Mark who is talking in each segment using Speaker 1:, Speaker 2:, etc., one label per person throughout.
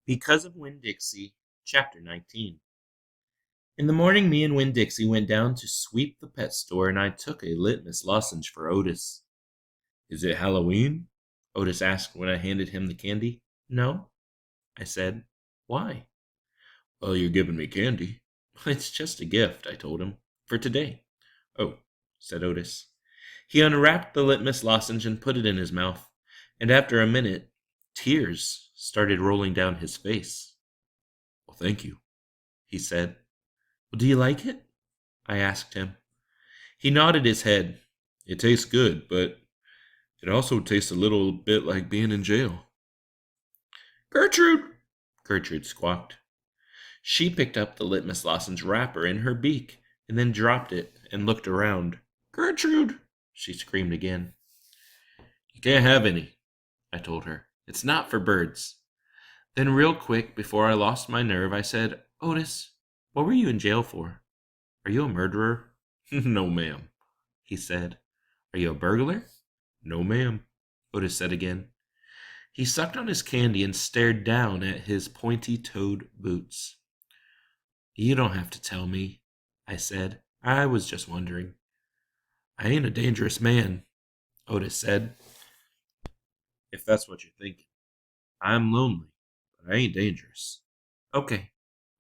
Speaker 1: Because of Winn Dixie, Chapter 19. In the morning, me and Winn Dixie went down to sweep the pet store, and I took a litmus lozenge for Otis. Is it Halloween? Otis asked when I handed him the candy. No, I said. Why? Well, you're giving me candy. It's just a gift, I told him, for today. Oh, said Otis. He unwrapped the litmus lozenge and put it in his mouth, and after a minute, tears started rolling down his face. Well, thank you, he said. Well, do you like it? I asked him. He nodded his head. It tastes good, but it also tastes a little bit like being in jail. Gertrude squawked. She picked up the litmus lozenge wrapper in her beak and then dropped it and looked around. Gertrude, she screamed again. You can't have any, I told her. It's not for birds. Then real quick, before I lost my nerve, I said, Otis, what were you in jail for? Are you a murderer? No, ma'am, he said. Are you a burglar? No, ma'am, Otis said again. He sucked on his candy and stared down at his pointy-toed boots. You don't have to tell me, I said. I was just wondering. I ain't a dangerous man, Otis said. If that's what you're thinking. I'm lonely, but I ain't dangerous. Okay,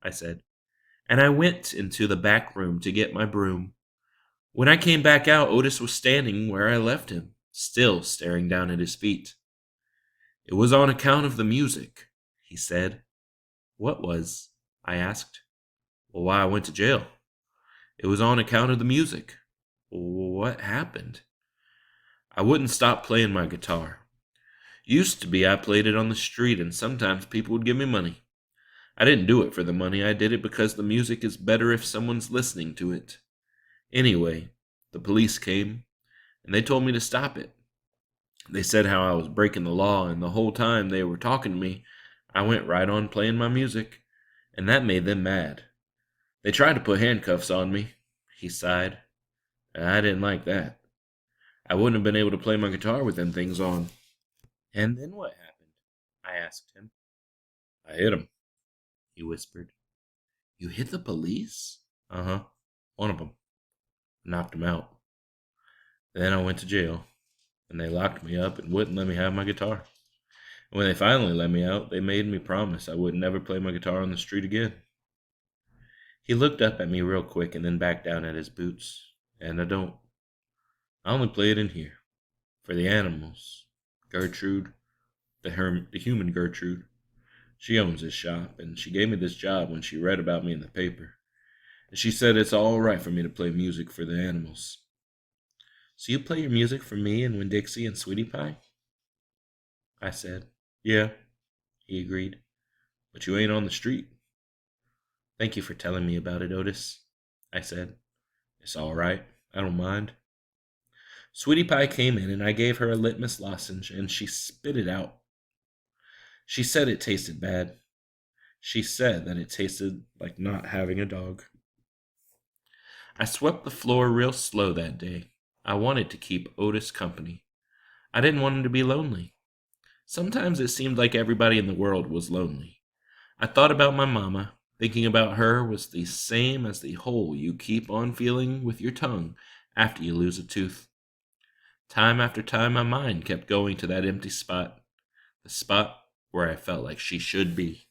Speaker 1: I said, and I went into the back room to get my broom. When I came back out, Otis was standing where I left him, still staring down at his feet. It was on account of the music, he said. What was? I asked. Well, why I went to jail. It was on account of the music. What happened? I wouldn't stop playing my guitar. Used to be I played it on the street and sometimes people would give me money. I didn't do it for the money, I did it because the music is better if someone's listening to it. Anyway, the police came and they told me to stop it. They said how I was breaking the law, and the whole time they were talking to me, I went right on playing my music, and that made them mad. They tried to put handcuffs on me, he sighed, and I didn't like that. I wouldn't have been able to play my guitar with them things on. And then what happened? I asked him. I hit him, he whispered. You hit the police? Uh-huh, one of them. Knocked him out. Then I went to jail, and they locked me up and wouldn't let me have my guitar. And when they finally let me out, they made me promise I would never play my guitar on the street again. He looked up at me real quick and then back down at his boots. And I don't. I only play it in here. For the animals. Gertrude, the human Gertrude. She owns this shop, and she gave me this job when she read about me in the paper. And she said it's all right for me to play music for the animals. So you play your music for me and Winn Dixie and Sweetie Pie? I said. Yeah, he agreed. But you ain't on the street. Thank you for telling me about it, Otis, I said. It's all right. I don't mind. Sweetie Pie came in, and I gave her a litmus lozenge, and she spit it out. She said it tasted bad. She said that it tasted like not having a dog. I swept the floor real slow that day. I wanted to keep Otis company. I didn't want him to be lonely. Sometimes it seemed like everybody in the world was lonely. I thought about my mama. Thinking about her was the same as the hole you keep on feeling with your tongue after you lose a tooth. Time after time, my mind kept going to that empty spot, the spot where I felt like she should be.